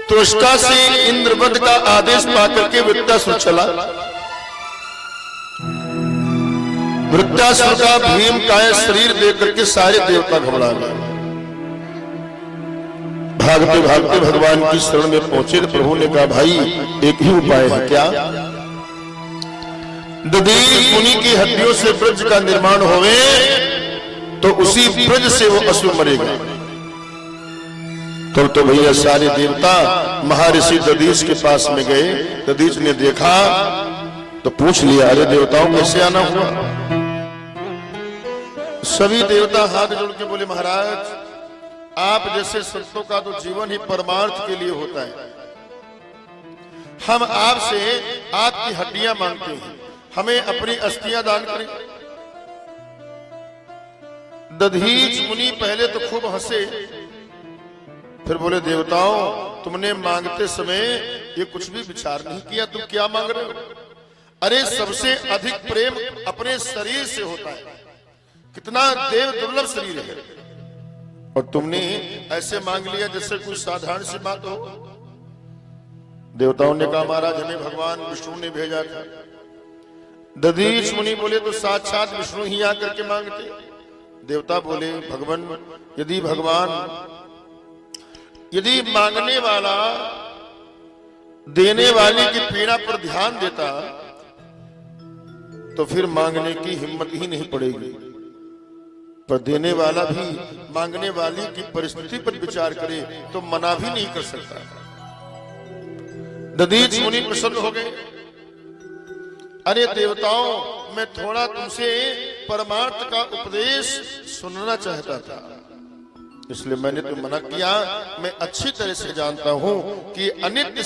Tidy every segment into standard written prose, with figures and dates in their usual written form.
त्वष्टा से इंद्रवध का आदेश पाकर के वृत्तासुर चला। वृत्तासुर का भीम काय शरीर देख करके सारे देवता घबरा गए। भागते भागते भगवान की शरण में पहुंचे तो प्रभु ने कहा, भाई एक ही उपाय है। क्या? दधीच मुनि की हड्डियों से ब्रज का निर्माण होवे तो उसी ब्रज से वो असुर मरेगा। तो भैया सारे देवता महर्षि दधीच के पास में गए। दधीच ने देखा तो पूछ लिया, अरे देवताओं कैसे आना हुआ? सभी देवता हाथ जोड़ के बोले, महाराज आप जैसे संतों का तो जीवन ही परमार्थ के लिए होता है। हम आपसे आपकी हड्डियां मांगते हैं, हमें अपनी अस्थियां दान करें। दधीच मुनि पहले तो खूब हंसे, फिर बोले, देवताओं तुमने मांगते समय ये कुछ भी विचार नहीं किया, तुम क्या मांग रहे हो? अरे सबसे अधिक प्रेम अपने शरीर से होता है। कितना देव दुर्लभ शरीर है और तुमने ऐसे मांग लिया जैसे कोई साधारण सी बात हो। देवताओं ने कहा, महाराज हमें भगवान विष्णु ने भेजा था। दधीच मुनि बोले, तो साक्षात विष्णु ही आकर के मांगते। देवता बोले, यदि मांगने वाला देने वाले की पीड़ा पर ध्यान देता तो फिर मांगने की हिम्मत ही नहीं पड़ेगी। पर देने वाला भी मांगने वाली की परिस्थिति पर विचार करे तो मना भी नहीं कर सकता। दधीच मुनि प्रसन्न हो गए। अरे देवताओं, मैं थोड़ा तुमसे परमार्थ का उपदेश सुनना चाहता था, इसलिए मैंने तो मना किया। मैं अच्छी तरह से जानता हूं कि अनित्य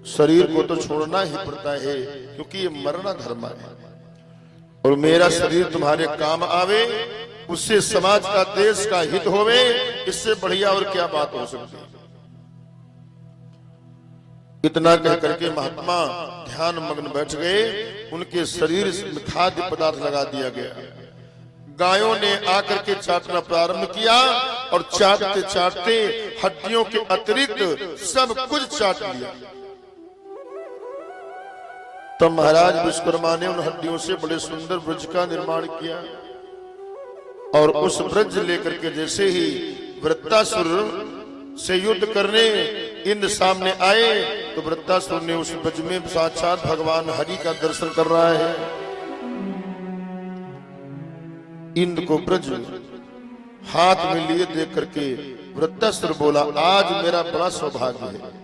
शरीर को तो छोड़ना ही पड़ता है, क्योंकि ये मरना धर्म है। और मेरा शरीर तुम्हारे काम आवे, उससे समाज का देश का हित होवे, इससे बढ़िया और क्या बात हो सकती है। इतना कह करके महात्मा ध्यान मग्न बैठ गए। उनके शरीर में खाद्य पदार्थ लगा दिया गया। गायों ने आकर के चाटना प्रारंभ किया और चाटते चाटते हड्डियों के अतिरिक्त सब कुछ चाट लिया। तब महाराज विश्वकर्मा ने उन हड्डियों से बड़े सुंदर ब्रज का निर्माण किया। और उस ब्रज लेकर के जैसे ही वृत्तासुर से युद्ध करने इंद्र सामने आए तो वृत्तासुर ने उस ब्रज में साक्षात भगवान हरि का दर्शन कर रहा है। इंद्र को ब्रज हाथ में लिए देख करके वृत्तासुर बोला, आज मेरा बड़ा सौभाग्य है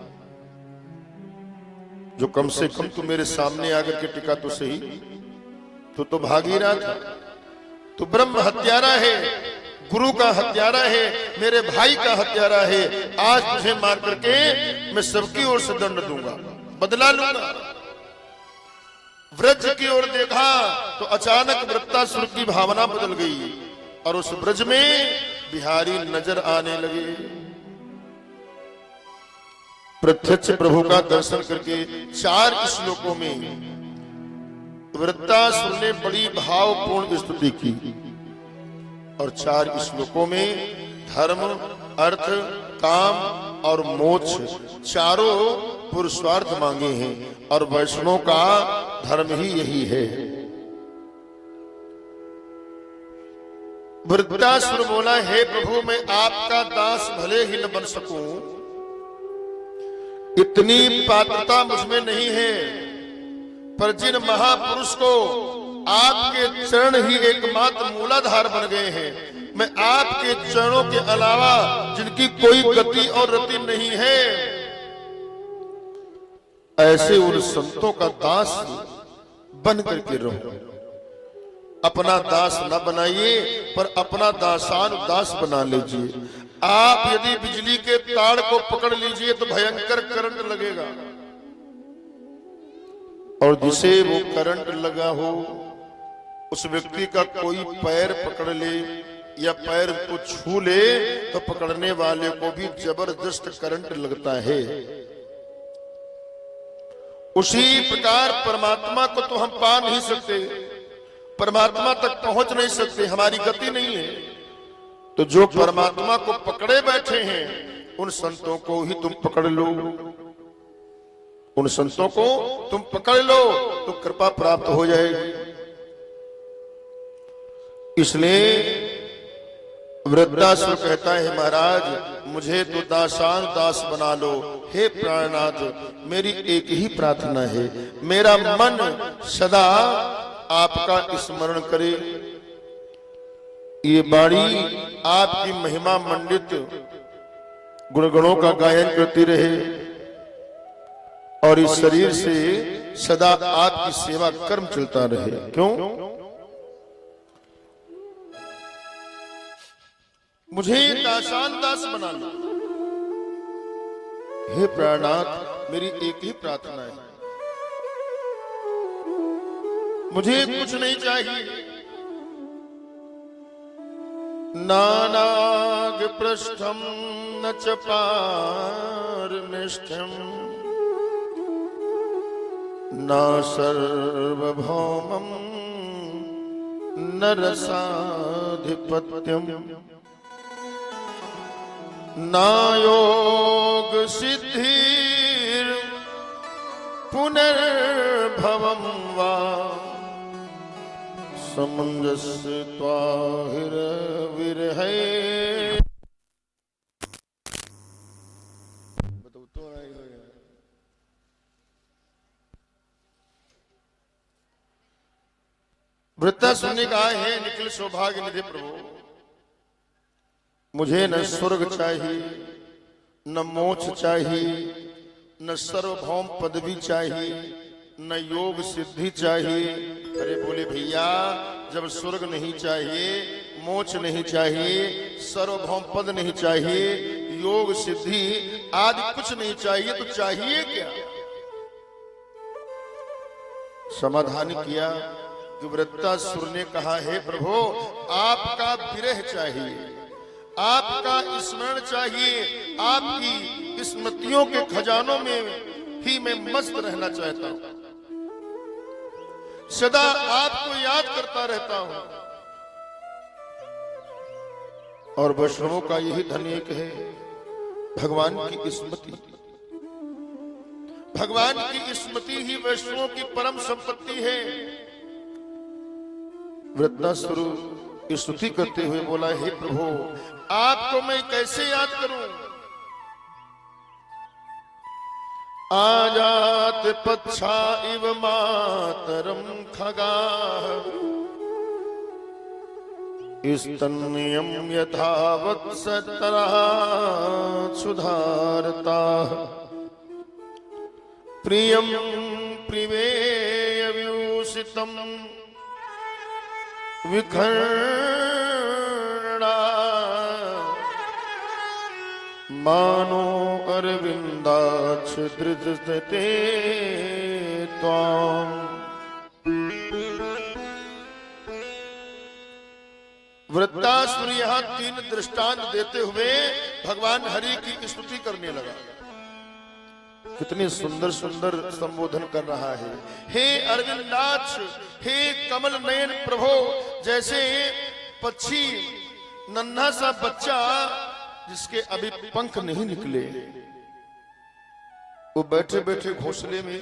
जो कम से कम तू मेरे सामने आकर के टिका तो सही। तो भाग ही रहा था। तो ब्रह्म हत्यारा है, गुरु का हत्यारा है, मेरे भाई का हत्यारा है। आज तुझे मार करके मैं सबकी ओर से दंड दूंगा, बदला लूंगा। व्रज की ओर देखा तो अचानक वृत्तासुर की भावना बदल गई और उस ब्रज में बिहारी नजर आने लगे। प्रत्यक्ष प्रभु का दर्शन करके 4 श्लोकों में वृत्तासुर ने बड़ी भावपूर्ण स्तुति की और 4 श्लोकों में धर्म, अर्थ, काम और मोक्ष चारों पुरुषार्थ मांगे हैं। और वैष्णव का धर्म ही यही है। वृत्तासुर बोला, हे प्रभु मैं आपका दास भले ही न बन सकूं, इतनी पात्रता मुझमें नहीं है, पर जिन महापुरुष को आपके चरण ही एकमात्र मूलाधार बन गए हैं, मैं आपके चरणों के अलावा जिनकी कोई गति और रति नहीं है, ऐसे उन संतों का दास बन करके रहो। अपना दास न बनाइए, पर अपना दासानुदास बना लीजिए। आप यदि बिजली के तार को पकड़ लीजिए तो भयंकर करंट लगेगा, और जिसे वो करंट लगा हो उस व्यक्ति का कोई पैर पकड़ ले या पैर को छू ले तो पकड़ने वाले को भी जबरदस्त करंट लगता है। उसी प्रकार परमात्मा को तो हम पा नहीं सकते, परमात्मा तक पहुंच नहीं सकते, हमारी गति नहीं है। तो जो परमात्मा को पकड़े बैठे हैं उन संतों को ही तुम पकड़ लो, उन संतों को तुम पकड़ लो तो कृपा प्राप्त हो जाएगी। इसलिए वृद्धासुर कहता है महाराज मुझे तो दासान दास बना लो। हे प्राणनाथ मेरी एक ही प्रार्थना है, मेरा मन सदा आपका स्मरण करे, ये वाणी आपकी महिमा मंडित गुणगणों का गायन करती रहे और इस शरीर से सदा आपकी सेवा कर्म चलता रहे। क्यों? मुझे दासान दास बना लो। हे प्राणनाथ मेरी एक ही प्रार्थना है, मुझे कुछ नहीं चाहिए। नानाग पृष्ठम न च पारमेष्ठ्यम न सर्वभौमं न रसाधिपत्यम न योग सिद्धिर पुनर्भवं वा समंजस्य त्वाहिर विरहे। वृद्धासुर ने कहा है निखिल सौभाग्य निधि प्रभु मुझे न स्वर्ग चाहिए, न मोक्ष चाहिए, न सार्वभौम पदवी चाहिए, न योग सिद्धि चाहिए। अरे बोले भैया जब स्वर्ग नहीं चाहिए, मोक्ष नहीं चाहिए, सार्वभौम पद नहीं चाहिए, योग सिद्धि आदि कुछ नहीं चाहिए तो चाहिए क्या? समाधान किया कि वृद्धासुर ने कहा है प्रभु आपका विरह चाहिए, आपका स्मरण चाहिए, आपकी स्मृतियों के खजानों में ही मैं मस्त रहना चाहता हूं, सदा आपको याद करता रहता हूं। और वैष्णवों का यही धन एक है भगवान की स्मृति। भगवान की स्मृति ही वैष्णवों की परम संपत्ति है। वृद्धासुर स्तुति करते हुए बोला हे प्रभु आपको मैं कैसे याद करूं? आजात पच्छा इव मातरम खगा स्तन्यम यथावत् सतरा सुधारता प्रियम प्रिवेयव्यूषितम विखरणा मानो अरविंदाक्ष धृतते त्वाम। वृद्धासुर यहां तीन दृष्टांत देते हुए भगवान हरि की स्तुति करने लगा। कितने सुंदर सुंदर संबोधन कर रहा है। हे अरविंदाक्ष, हे कमल नयन प्रभो, जैसे पक्षी नन्हा सा बच्चा जिसके अभी पंख नहीं निकले, वो बैठे बैठे घोंसले में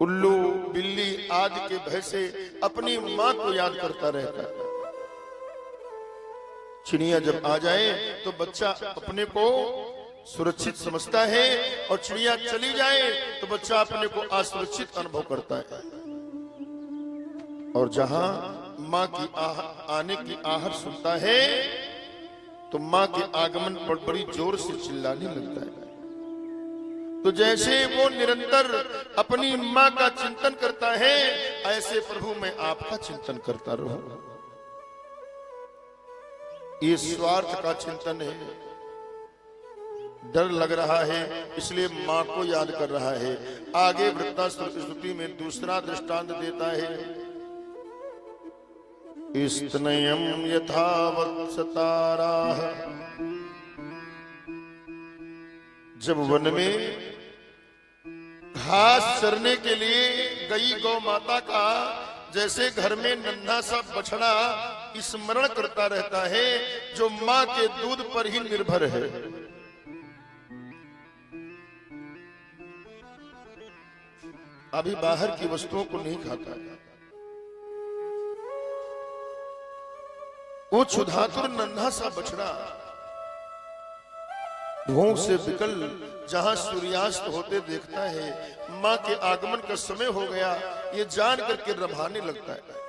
उल्लू बिल्ली आदि के भय से अपनी मां को याद करता रहता है। चिड़िया जब आ जाए तो बच्चा अपने को सुरक्षित समझता है और चिड़िया चली जाए तो बच्चा अपने को असुरक्षित अनुभव करता है। और जहां मां की आने की आहट सुनता है तो मां के आगमन पर बड़ी जोर से चिल्लाने लगता है। तो जैसे वो निरंतर अपनी मां का चिंतन करता है, ऐसे प्रभु मैं आपका चिंतन करता रहूं। ये स्वार्थ का चिंतन है। डर लग रहा है इसलिए मां को याद कर रहा है। आगे वृद्धासुर की स्तुति में दूसरा दृष्टांत देता है। स्तनयं यथावत् सताराः, जब वन में घास चरने के लिए गई गौ माता का जैसे घर में नन्हा सा बछड़ा स्मरण करता रहता है जो मां के दूध पर ही निर्भर है। अभी बाहर की वस्तुओं को नहीं खाता है। वो क्षुधातुर नन्हा सा बछड़ा भूख से विकल जहां सूर्यास्त होते देखता है, मां के आगमन का समय हो गया, ये जान करके रभाने लगता है।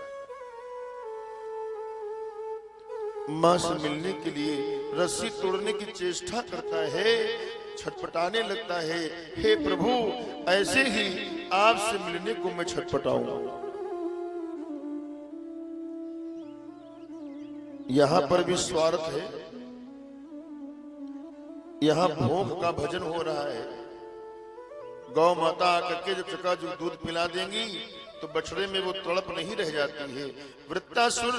मां से मिलने के लिए रस्सी तोड़ने की चेष्टा करता है, छटपटाने लगता है, हे प्रभु ऐसे ही आपसे मिलने को मैं छटपटाऊं। यहां पर भी स्वार्थ है, यहां भोग का भजन हो रहा है। गौ माता आकर के जब चकाचौंध दूध पिला देंगी तो बछड़े में वो तड़प नहीं रह जाती है। वृत्तासुर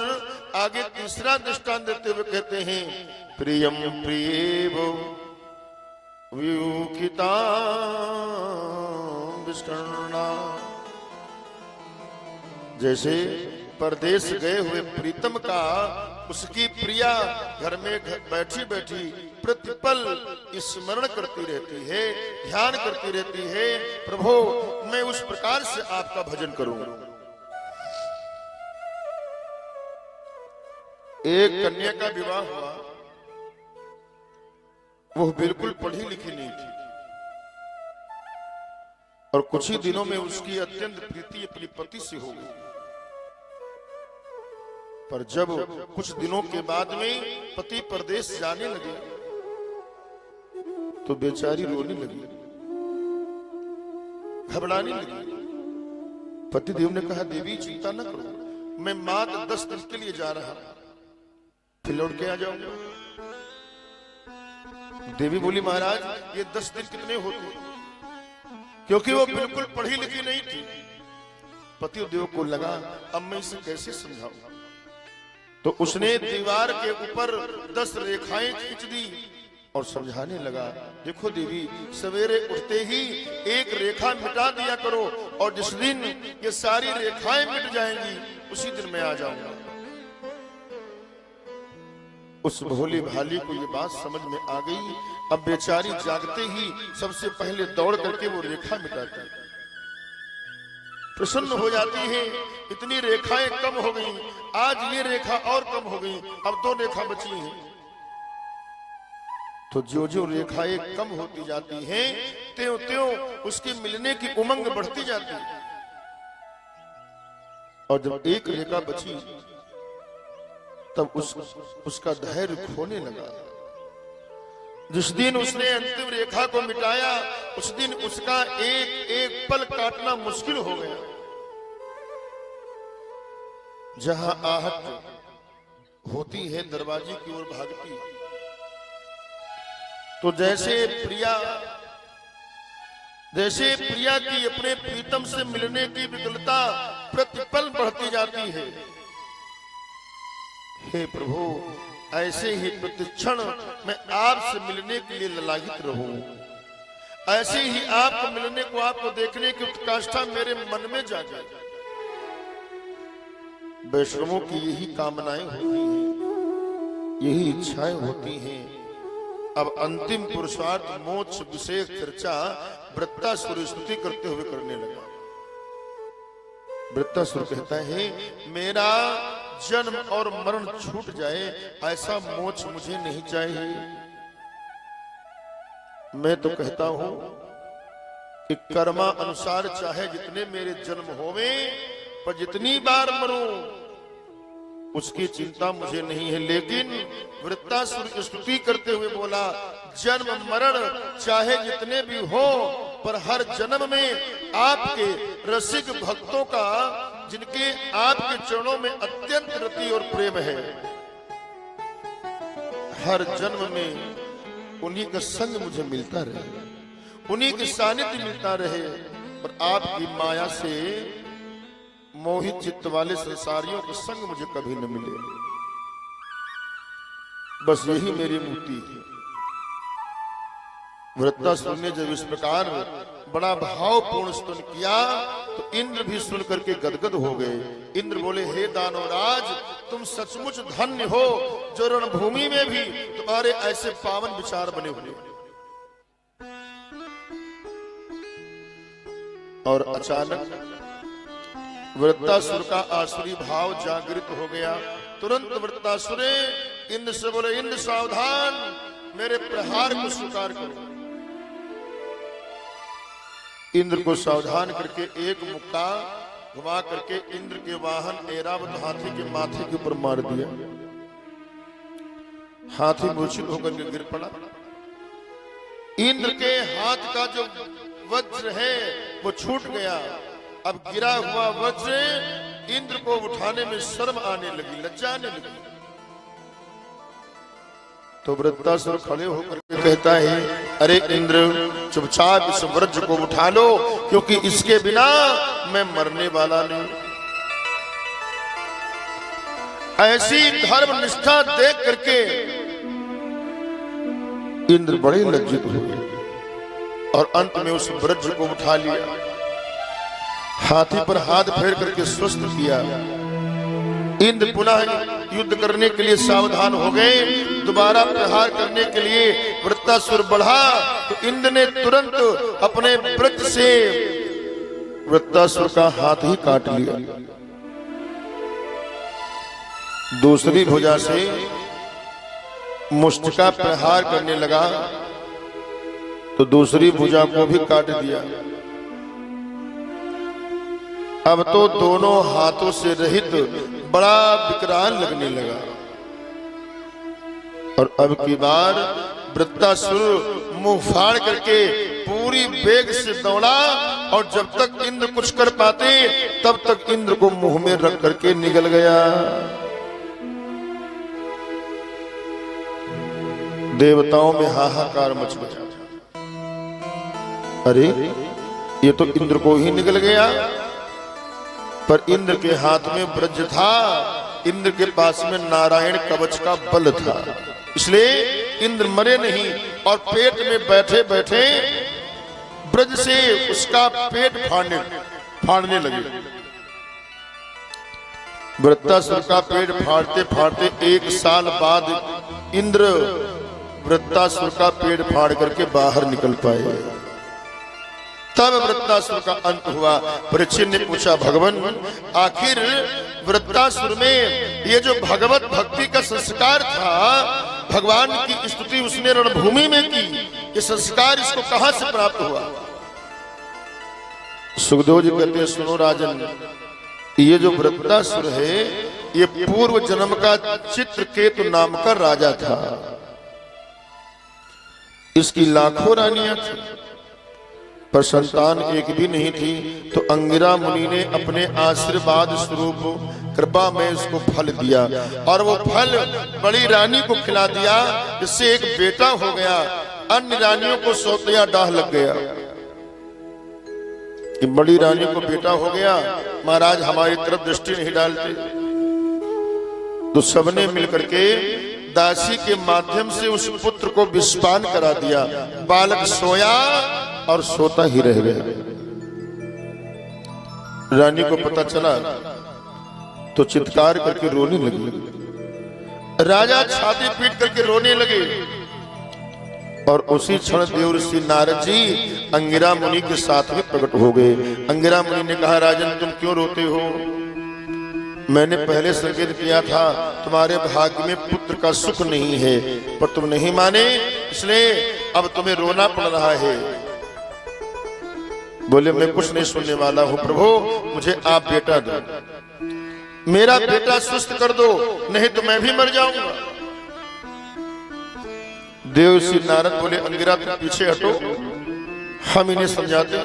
आगे तीसरा दृष्टांत देते हुए कहते हैं, प्रियम प्रियेव व्यूखिता विष्णा। जैसे परदेश गए हुए प्रीतम का उसकी प्रिया घर में बैठी बैठी प्रतिपल स्मरण करती रहती है, ध्यान करती रहती है, प्रभु मैं उस प्रकार से आपका भजन करूं। एक कन्या का विवाह हुआ, वो बिल्कुल पढ़ी लिखी नहीं थी और कुछ ही दिनों में उसकी अत्यंत प्रीति अपने पति से हो गई। पर जब कुछ दिनों के बाद में पति परदेश जाने लगे तो बेचारी रोने लगी, घबराने लगी। पतिदेव ने कहा, देवी चिंता न करो, मैं मात्र 10 दिन के लिए जा रहा, फिर लौट के आ जाऊंगा। देवी बोली, महाराज ये 10 दिन कितने होते, क्योंकि वो बिल्कुल पढ़ी लिखी नहीं थी। पतिदेव को लगा अब मैं इसे कैसे समझाऊं, तो उसने दीवार के ऊपर 10 रेखाएं खींच दी और समझाने लगा, देखो देवी सवेरे उठते ही एक रेखा मिटा दिया करो और जिस दिन ये सारी रेखाएं मिट जाएंगी उसी दिन मैं आ जाऊंगा। उस भोली भाली को ये बात समझ में आ गई। अब बेचारी जागते ही सबसे पहले दौड़ करके वो रेखा मिटाती है, प्रसन्न हो जाती है, इतनी रेखाएं कम हो गई, आज ये रेखा और कम हो गई, अब 2 रेखा बची हैं। तो जो जो रेखाएं कम होती जाती हैं त्यों त्यों उसके मिलने की उमंग बढ़ती जाती है। और जब एक रेखा बची तब उसका धैर्य खोने लगा। जिस दिन उसने अंतिम रेखा को मिटाया उस दिन उसका एक एक पल काटना मुश्किल हो गया। जहां आहट होती है दरवाजे की ओर भागती, तो जैसे प्रिया की अपने प्रीतम से मिलने की विकलता प्रतिपल बढ़ती जाती है। हे प्रभु ऐसे ही प्रतिक्षण मैं आपसे मिलने के लिए ललायित रहूं, ऐसे ही आपको मिलने को, आपको देखने की उत्कंठा मेरे मन में जागे। वैष्णवों की यही कामनाएं होती हैं, यही इच्छाएं होती हैं। अब अंतिम पुरुषार्थ मोक्ष विशेष चर्चा वृत्तासुर स्तुति करते हुए करने लगा। वृत्तासुर कहता है, मेरा जन्म और मरण छूट जाए ऐसा मोक्ष मुझे नहीं चाहिए। मैं तो कहता हूं कि कर्मा अनुसार चाहे जितने मेरे जन्म होवे, पर जितनी बार मरूं उसकी चिंता मुझे नहीं है। लेकिन वृत्तासुर स्तुति करते हुए बोला, जन्म मरण चाहे जितने भी हो, पर हर जन्म में आपके रसिक भक्तों का, जिनके आपके चरणों में अत्यंत रति और प्रेम है, हर जन्म में उन्हीं का संग मुझे मिलता रहे, उन्हीं के सानिध्य मिलता रहे और आपकी माया से मोहित चित्त वाले संसारियों के संग मुझे कभी न मिले। बस यही मेरी मुक्ति है। वृत्तासुर ने जब इस प्रकार बड़ा भावपूर्ण स्तुति किया तो इंद्र भी सुन करके गदगद हो गए। इंद्र बोले, हे दानवराज, तुम सचमुच धन्य हो जो रणभूमि में भी तुम्हारे ऐसे पावन विचार बने हुए। और अचानक वृत्तासुर का आसुरी भाव जागृत हो गया। तुरंत वृत्तासुर इंद्र से बोले, इंद्र सावधान, मेरे प्रहार को स्वीकार करो। इंद्र को सावधान करके एक मुक्का घुमा करके इंद्र के वाहन ऐरावत हाथी के माथे के ऊपर मार दिया। हाथी मूर्छित होकर के गिर पड़ा। इंद्र के हाथ का जो वज्र है वो छूट गया। अब गिरा हुआ वज्र इंद्र को उठाने में शर्म आने लगी, लज्जा आने लगी। तो वृत्तासुर खड़े होकर के कहता है, अरे इंद्र, चुपचाप इस वज्र को उठा लो, क्योंकि इसके बिना मैं मरने वाला नहीं। ऐसी धर्म निष्ठा देख करके इंद्र बड़े लज्जित हुए और अंत में उस वज्र को उठा लिया। हाथी पर हाथ फेर करके स्वस्थ किया। इंद्र पुनः युद्ध करने के लिए सावधान हो गए। दोबारा प्रहार करने के लिए वृत्तासुर बढ़ा तो इंद्र ने तुरंत अपने वज्र से वृत्तासुर का हाथ ही काट लिया। दूसरी भुजा से मुष्टिका प्रहार करने लगा तो दूसरी भुजा को भी काट दिया। अब तो दोनों हाथों से रहित बड़ा विकराल लगने लगा। और अब की बार वृत्तासुर मुंह फाड़ करके पूरी वेग से दौड़ा और जब तक इंद्र कुछ कर पाते तब तक इंद्र को मुंह में रख करके निगल गया। देवताओं में हाहाकार मच गया। अरे ये तो इंद्र को ही निगल गया। पर इंद्र के हाथ में वज्र था, इंद्र के पास में नारायण कवच का बल था, इसलिए इंद्र मरे नहीं और पेट में बैठे बैठे वज्र से उसका पेट फाड़ने लगे। वृत्तासुर का पेट फाड़ते फाड़ते 1 साल बाद इंद्र वृत्तासुर का पेट फाड़ करके बाहर निकल पाए। तब वृत्तासुर का अंत हुआ। परीक्षित ने पूछा, भगवान, आखिर वृत्तासुर में ये जो भगवत भक्ति का संस्कार था, भगवान की स्तुति उसने रणभूमि में की, ये संस्कार इसको कहां से प्राप्त हुआ? सुखदेव जी कहते हैं, सुनो राजन, ये जो वृत्तासुर है ये पूर्व जन्म का चित्रकेतु नाम का राजा था। इसकी लाखों रानियां थी पर संतान एक भी नहीं थी। तो अंगिरा मुनि ने अपने आशीर्वाद स्वरूप कृपा में उसको फल दिया और वो फल बड़ी रानी को खिला दिया, जिससे एक बेटा हो गया। अन्य रानियों को सौतिया डाह लग गया कि बड़ी रानी को बेटा हो गया, महाराज हमारी तरफ दृष्टि नहीं डालते। तो सबने मिलकर के दासी के माध्यम से उस पुत्र को विस्पान करा दिया। बालक सोया और सोता ही रह गया। रानी को पता चला तो चित्कार करके रोने लगी। राजा छाती पीट करके रोने लगे और उसी क्षण देवर्षि नारद जी अंगिरा मुनि के साथ में प्रकट हो गए। अंगिरा मुनि ने कहा, राजन तुम क्यों रोते हो? मैंने पहले संकेत किया था तुम्हारे भाग्य में पुत्र का सुख नहीं है, पर तुम नहीं माने, इसलिए अब तुम्हें रोना पड़ रहा है। बोले, मैं कुछ नहीं सुनने वाला हूं प्रभु, मुझे आप बेटा दो, मेरा बेटा सुस्त कर दो, नहीं तो मैं भी मर जाऊंगा। देवर्षि नारद बोले, अंगिरा तुम पीछे हटो, हम इन्हें समझाते।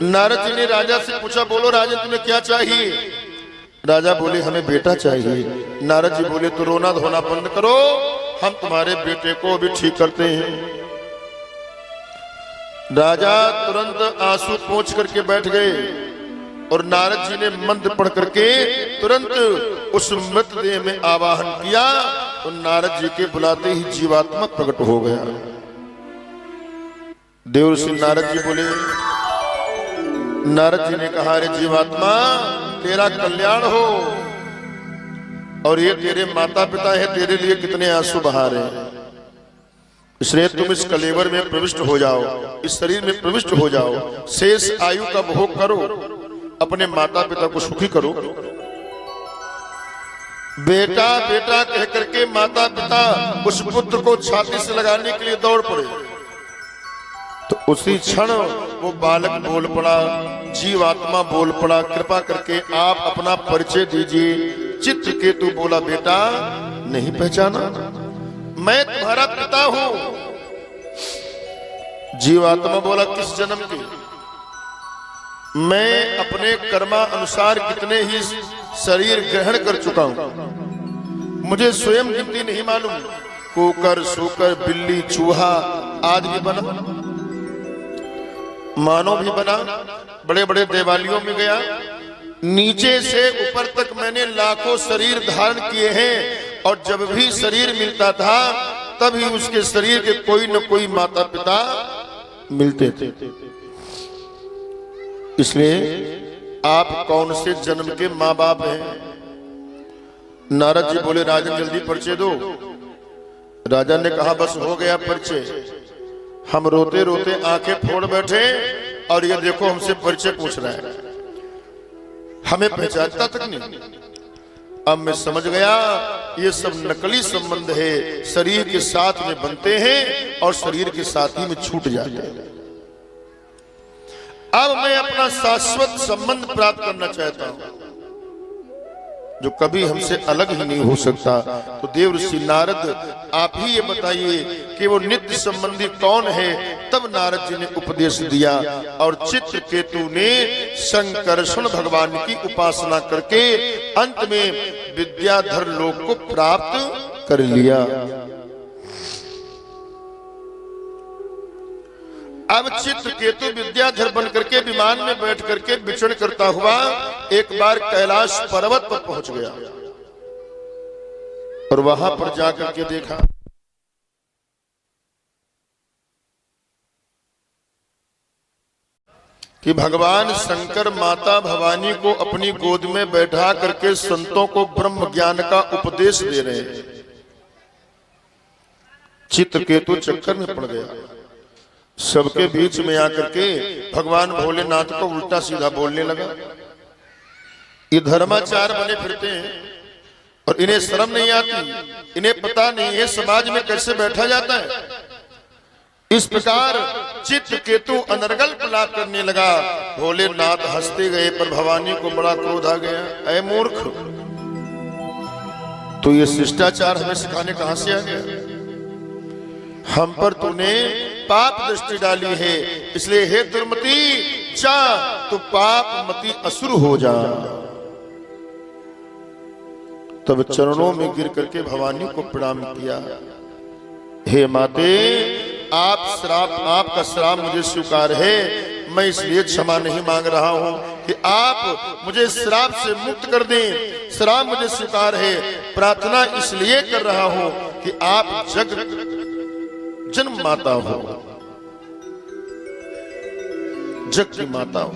नारद जी ने राजा से पूछा, बोलो राजन तुम्हें क्या चाहिए? राजा बोले, हमें बेटा चाहिए। नारद जी बोले, तो रोना धोना बंद करो, हम तुम्हारे बेटे को भी ठीक करते हैं। राजा तुरंत आंसू पोंछ करके बैठ गए और नारद जी ने मंत्र पढ़ करके तुरंत उस मृतदेह में आवाहन किया और नारद जी के बुलाते ही जीवात्मा प्रकट हो गया। देवर्षि नारद जी बोले, नारद जी ने कहा, अरे जीवात्मा तेरा कल्याण हो, और ये तेरे माता पिता है, तेरे लिए कितने आंसू बहा रहे हैं, इसलिए तुम इस कलेवर में प्रविष्ट हो जाओ, इस शरीर में प्रविष्ट हो जाओ, शेष आयु का भोग करो, अपने माता पिता को सुखी करो। बेटा बेटा कह करके माता पिता उस पुत्र को छाती से लगाने के लिए दौड़ पड़े, तो उसी क्षण वो बालक बोल पड़ा, जीवात्मा बोल पड़ा, कृपा करके आप अपना परिचय दीजिए। चित्रकेतु बोला, बेटा नहीं पहचाना, मैं तुम्हारा पिता हूं। जीवात्मा बोला, किस जन्म के? मैं अपने कर्मा अनुसार कितने ही शरीर ग्रहण कर चुका हूं, मुझे स्वयं गिनती नहीं मालूम। कुकर, सूकर, बिल्ली, चूहा आदि भी बना, मानव भी बना, बड़े बड़े देवालयों में गया, नीचे से ऊपर तक मैंने लाखों शरीर धारण किए हैं, और जब भी शरीर मिलता था तभी उसके शरीर के कोई न कोई माता पिता मिलते थे। इसलिए आप कौन से जन्म के माँ बाप हैं? नारद जी बोले, राजन जल्दी परिचय दो। राजा ने कहा, बस हो गया परिचय। हम रोते रोते आंखें फोड़ बैठे, और ये देखो हमसे परिचय पूछ रहा है, हमें पहचानता तक नहीं। अब मैं समझ गया ये सब नकली संबंध है, शरीर के साथ में बनते हैं और शरीर के साथ ही में छूट जाते हैं। अब मैं अपना शाश्वत संबंध प्राप्त करना चाहता हूं, जो कभी हमसे अलग ही नहीं हो सकता। तो देवर्षि नारद, आप ही ये बताइए कि वो नित्य संबंधी कौन है? तब नारद जी ने उपदेश दिया, और चित्रकेतु ने शंकरषण भगवान की उपासना करके अंत में विद्याधर लोक को प्राप्त कर लिया। अब चित्रकेतु विद्याधर बन करके विमान में बैठ करके विचरण करता हुआ एक बार कैलाश पर्वत पर पहुंच गया, और वहां पर जाकर के देखा कि भगवान शंकर माता भवानी को अपनी गोद में बैठा करके संतों को ब्रह्म ज्ञान का उपदेश दे रहे हैं। चित्रकेतु चक्कर में पड़ गया, सबके बीच में आकर के भगवान भोलेनाथ को उल्टा सीधा बोलने लगा। ये धर्माचार बने फिरते हैं और इन्हें शर्म नहीं आती, इन्हें पता नहीं है समाज में कैसे बैठा जाता है। इस प्रकार चित्रकेतु अनर्गल प्रलाप करने लगा। भोलेनाथ हंसते गए, पर भवानी को बड़ा क्रोध आ गया। ऐ मूर्ख, तो ये शिष्टाचार हमें सिखाने कहां से आ गया? हम पर तूने पाप दृष्टि डाली है, इसलिए हे दुर्मति, जा तू पाप मति असुर हो जा। तब चरणों में गिर करके भवानी को प्रणाम किया। हे माते, आपका श्राप मुझे स्वीकार है, मैं इसलिए क्षमा नहीं मांग रहा हूं कि आप मुझे श्राप से मुक्त कर दें। श्राप मुझे स्वीकार है, प्रार्थना इसलिए कर रहा हूं कि आप जन्म माता हो, जग की माता हो,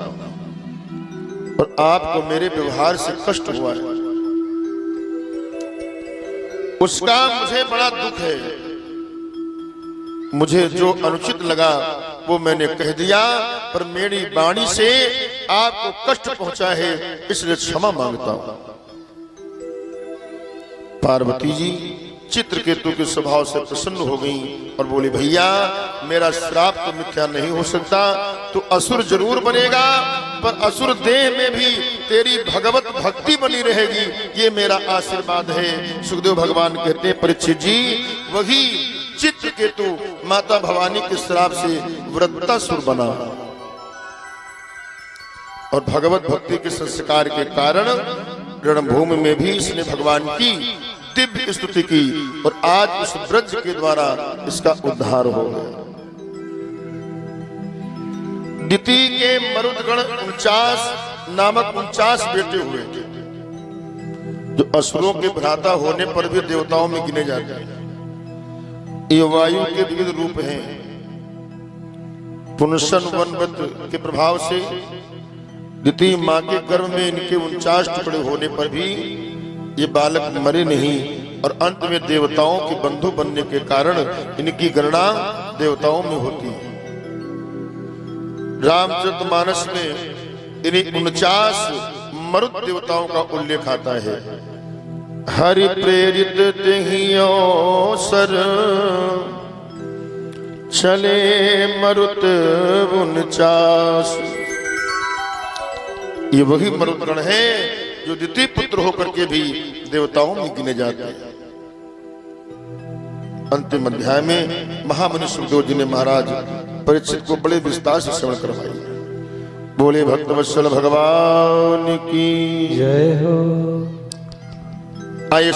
और आपको मेरे व्यवहार से कष्ट हुआ है, उसका मुझे बड़ा दुख है। मुझे जो अनुचित लगा वो मैंने कह दिया, पर मेरी वाणी से आपको कष्ट पहुंचा है, इसलिए क्षमा मांगता हूं। पार्वती जी चित्रकेतु के स्वभाव से प्रसन्न हो गई और बोली, भैया मेरा श्राप तो मिथ्या नहीं हो सकता, तो असुर जरूर बनेगा, पर असुर देह में भी तेरी भगवत भक्ति बनी रहेगी, ये मेरा आशीर्वाद है। सुखदेव भगवान कहते हैं, परीक्षित जी, वही चित्रकेतु माता भवानी के श्राप से वृत्तासुर बना, और भगवत भक्ति के संस्कार के कारण रणभूमि में भी इसने भगवान की दिव्य स्तुति की, और आज इस ब्रज के द्वारा इसका उद्धार हो गया। दिति के मरुदगण 49 नामक 49 बेटे हुए थे, जो असुरों के भ्राता होने पर भी देवताओं में गिने जाते हैं। ये वायु के विविध रूप हैं। पुनशन वनवत के प्रभाव से द्वितीय मां के गर्भ में इनके 49 टुकड़े होने पर भी ये बालक मरे नहीं और अंत में देवताओं के बंधु बनने के कारण इनकी गणना देवताओं में होती है। रामचरितमानस में इन्हीं 49 मरुत देवताओं का उल्लेख आता है। हरि प्रेरित तेहियो सर चले मरुत 49। ये वही मरुतगण है जो द्वितीय पुत्र होकर के भी देवताओं में गिने जाते हैं। अंतिम अध्याय में महामुनि सुखदेव जी ने महाराज परीक्षित को बड़े विस्तार से श्रवण करवाई। बोले भक्तवत्सल भगवान की जय हो। आइए